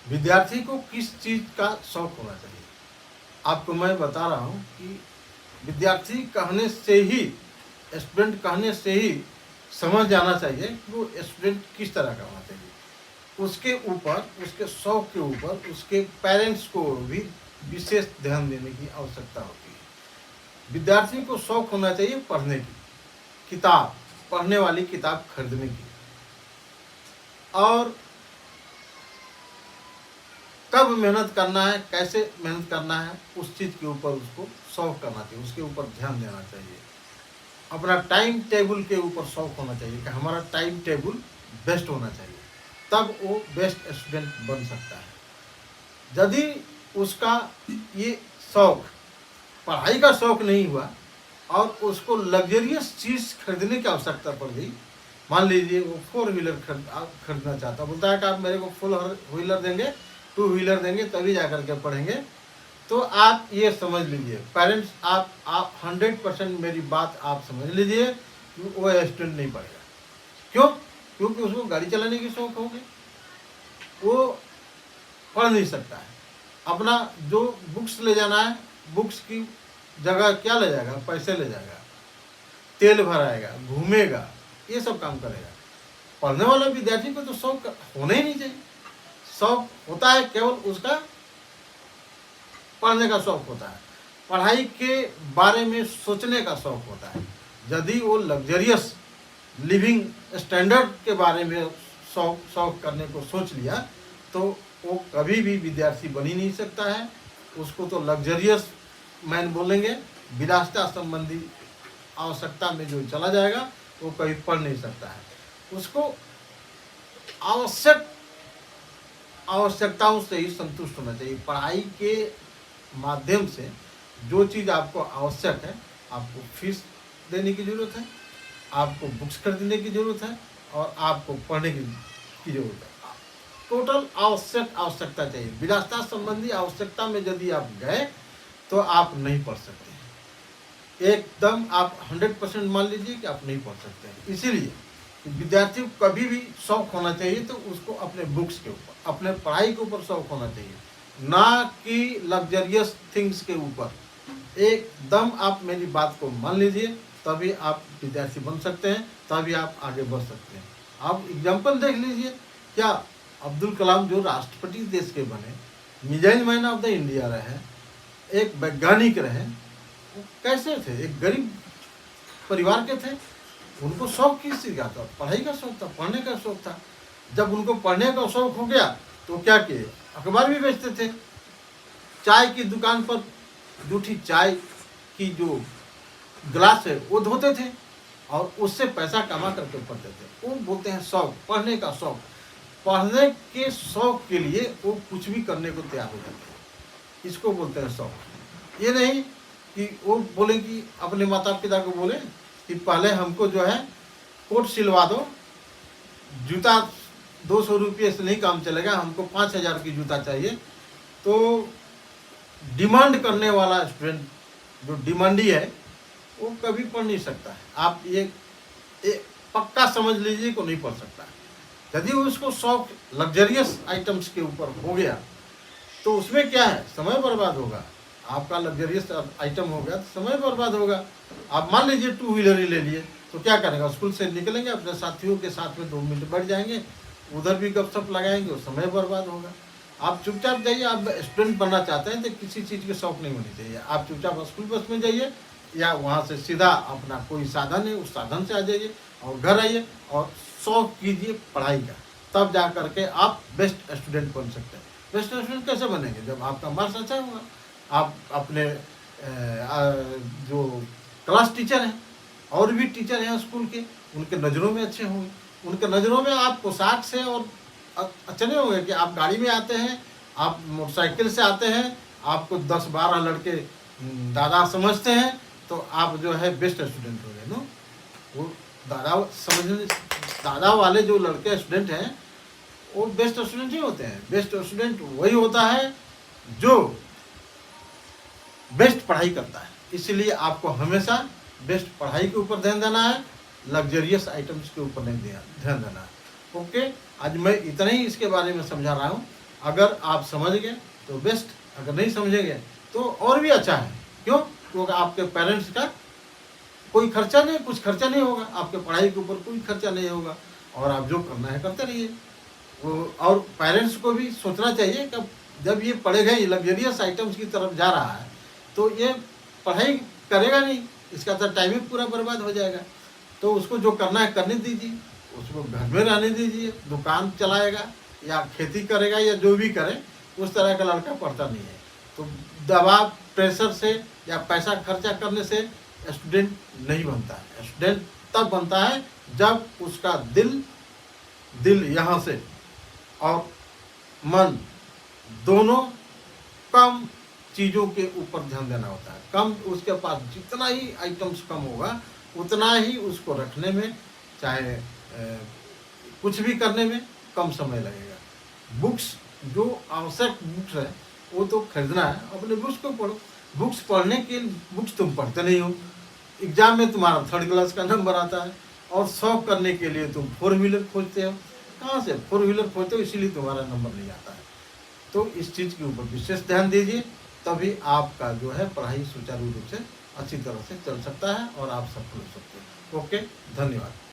विद्यार्थी को किस चीज़ का शौक होना चाहिए। आपको मैं बता रहा हूँ कि विद्यार्थी कहने से ही, स्टूडेंट कहने से ही समझ जाना चाहिए कि वो स्टूडेंट किस तरह का होना चाहिए। उसके ऊपर, उसके शौक के ऊपर उसके पेरेंट्स को भी विशेष ध्यान देने की आवश्यकता होती है। विद्यार्थी को शौक होना चाहिए पढ़ने की, किताब पढ़ने वाली किताब खरीदने की, और कब मेहनत करना है, कैसे मेहनत करना है, उस चीज़ के ऊपर उसको शौक करना चाहिए, उसके ऊपर ध्यान देना चाहिए। अपना टाइम टेबल के ऊपर शौक होना चाहिए कि हमारा टाइम टेबल बेस्ट होना चाहिए, तब वो बेस्ट स्टूडेंट बन सकता है। यदि उसका ये शौक, पढ़ाई का शौक नहीं हुआ और उसको लग्जरियस चीज़ खरीदने की आवश्यकता पड़ गई, मान लीजिए वो 4 व्हीलर खरीदना चाहता, बोलता है कि आप मेरे को 4 व्हीलर देंगे, 2 व्हीलर देंगे तभी जा करके पढ़ेंगे, तो आप ये समझ लीजिए पेरेंट्स, आप 100% मेरी बात आप समझ लीजिए कि वो स्टूडेंट नहीं पढ़ेगा। क्यों? क्योंकि उसको गाड़ी चलाने की शौक होगी, वो पढ़ नहीं सकता है। अपना जो बुक्स ले जाना है, बुक्स की जगह क्या ले जाएगा, पैसे ले जाएगा, तेल भराएगा, घूमेगा, ये सब काम करेगा। पढ़ने वाला विद्यार्थी को तो शौक होना ही नहीं चाहिए। शौक होता है केवल उसका पढ़ने का शौक होता है, पढ़ाई के बारे में सोचने का शौक होता है। यदि वो लग्जरियस लिविंग स्टैंडर्ड के बारे में शौक करने को सोच लिया तो वो कभी भी विद्यार्थी बन ही नहीं सकता है। उसको तो लग्जरियस मैन बोलेंगे, विलासिता संबंधी आवश्यकता में जो चला जाएगा वो कभी पढ़ नहीं सकता है। उसको आवश्यकताओं से ही संतुष्ट होना चाहिए। पढ़ाई के माध्यम से जो चीज़ आपको आवश्यक है, आपको फीस देने की ज़रूरत है, आपको बुक्स खरीदने की ज़रूरत है और आपको पढ़ने की ज़रूरत है। टोटल आवश्यकता चाहिए। विलासिता संबंधी आवश्यकता में यदि आप गए तो आप नहीं पढ़ सकते, एकदम आप 100% मान लीजिए कि आप नहीं पढ़ सकते हैं। इसीलिए विद्यार्थी को कभी भी शौक होना चाहिए तो उसको अपने बुक्स के ऊपर, अपने पढ़ाई के ऊपर शौक होना चाहिए, ना कि लग्जरियस थिंग्स के ऊपर। एकदम आप मेरी बात को मान लीजिए, तभी आप विद्यार्थी बन सकते हैं, तभी आप आगे बढ़ सकते हैं। आप एग्जाम्पल देख लीजिए, क्या अब्दुल कलाम जो राष्ट्रपति देश के बने, missile man of the India रहे, एक वैज्ञानिक रहे, वो कैसे थे? एक गरीब परिवार के थे। उनको शौक किस चीज़ का था? पढ़ाई का शौक था, पढ़ने का शौक था। जब उनको पढ़ने का शौक हो गया तो क्या किए? अखबार भी बेचते थे। चाय की दुकान पर जूठी चाय की जो गिलास है वो धोते थे और उससे पैसा कमा करके पढ़ते थे। वो बोलते हैं शौक, पढ़ने का शौक। पढ़ने के शौक के लिए वो कुछ भी करने को तैयार हो जाते हैं, इसको बोलते हैं शौक। ये नहीं कि वो बोले कि अपने माता पिता को बोले कि पहले हमको जो है कोट सिलवा दो, जूता 200 रुपये से नहीं काम चलेगा, हमको 5000 की जूता चाहिए। तो डिमांड करने वाला स्टूडेंट जो डिमांडी है वो कभी पढ़ नहीं सकता है। आप ये पक्का समझ लीजिए को नहीं पढ़ सकता है। यदि उसको शौक लग्जरियस आइटम्स के ऊपर हो गया तो उसमें क्या है, समय बर्बाद होगा। आपका लग्जरियस आइटम हो गया तो समय बर्बाद होगा। आप मान लीजिए 2 व्हीलर ही ले लिए तो क्या करेंगे? स्कूल से निकलेंगे, अपने साथियों के साथ में 2 मिनट बैठ जाएंगे, उधर भी गपशप लगाएंगे, और समय बर्बाद होगा। आप चुपचाप जाइए। आप स्टूडेंट बनना चाहते हैं तो किसी चीज़ के शौक नहीं होनी चाहिए। आप चुपचाप स्कूल बस में जाइए या वहाँ से सीधा अपना कोई साधन है उस साधन से आ जाइए और घर आइए और शौक कीजिए पढ़ाई का, तब जा करके आप बेस्ट स्टूडेंट बन सकते हैं। बेस्ट स्टूडेंट कैसे बनेंगे? जब आपका मार्क्स अच्छा होगा। आप अपने जो क्लास टीचर हैं और भी टीचर हैं स्कूल के, उनके नज़रों में अच्छे होंगे। उनके नज़रों में आप पोशाक से और अच्छे नहीं होंगे कि आप गाड़ी में आते हैं, आप मोटरसाइकिल से आते हैं, आपको 10-12 लड़के दादा समझते हैं, तो आप जो है बेस्ट स्टूडेंट हो गए। नो, वो दादा वाले जो लड़के स्टूडेंट हैं वो बेस्ट स्टूडेंट ही होते हैं। बेस्ट स्टूडेंट वही होता है जो बेस्ट पढ़ाई करता है। इसलिए आपको हमेशा बेस्ट पढ़ाई के ऊपर ध्यान देना है, लग्जरियस आइटम्स के ऊपर नहीं ध्यान देना है। ओके, आज मैं इतना ही इसके बारे में समझा रहा हूँ। अगर आप समझ गए तो बेस्ट, अगर नहीं समझेंगे तो और भी अच्छा है। क्यों? क्योंकि आपके पेरेंट्स का कोई खर्चा नहीं, कुछ खर्चा नहीं होगा, आपके पढ़ाई के ऊपर कोई खर्चा नहीं होगा, और आप जो करना है करते रहिए। वो और पेरेंट्स को भी सोचना चाहिए कि जब ये पढ़ेगा, ये लग्जरियस आइटम्स की तरफ जा रहा है, तो ये पढ़ाई करेगा नहीं, इसका तो टाइम ही पूरा बर्बाद हो जाएगा। तो उसको जो करना है करने दीजिए, उसको घर में रहने दीजिए, दुकान चलाएगा या खेती करेगा या जो भी करे, उस तरह का लड़का पढ़ता नहीं है। तो दबाव, प्रेशर से या पैसा खर्चा करने से स्टूडेंट नहीं बनता है। स्टूडेंट तब बनता है जब उसका दिल यहाँ से और मन दोनों कम चीज़ों के ऊपर ध्यान देना होता है। कम, उसके पास जितना ही आइटम्स कम होगा उतना ही उसको रखने में, चाहे कुछ भी करने में कम समय लगेगा। बुक्स, जो आवश्यक बुक्स है वो तो खरीदना है, अपने बुक्स को पढ़ो। बुक्स पढ़ने के बुक्स तुम पढ़ते नहीं हो, एग्जाम में तुम्हारा 3rd क्लास का नंबर आता है, और शौक करने के लिए तुम 4 व्हीलर खोजते हो। कहाँ से 4 व्हीलर खोजते हो? इसीलिए तुम्हारा नंबर नहीं आता है। तो इस चीज़ के ऊपर विशेष ध्यान दीजिए, तभी आपका जो है पढ़ाई सुचारू रूप से अच्छी तरह से चल सकता है और आप सफल हो सकते हैं। ओके, धन्यवाद।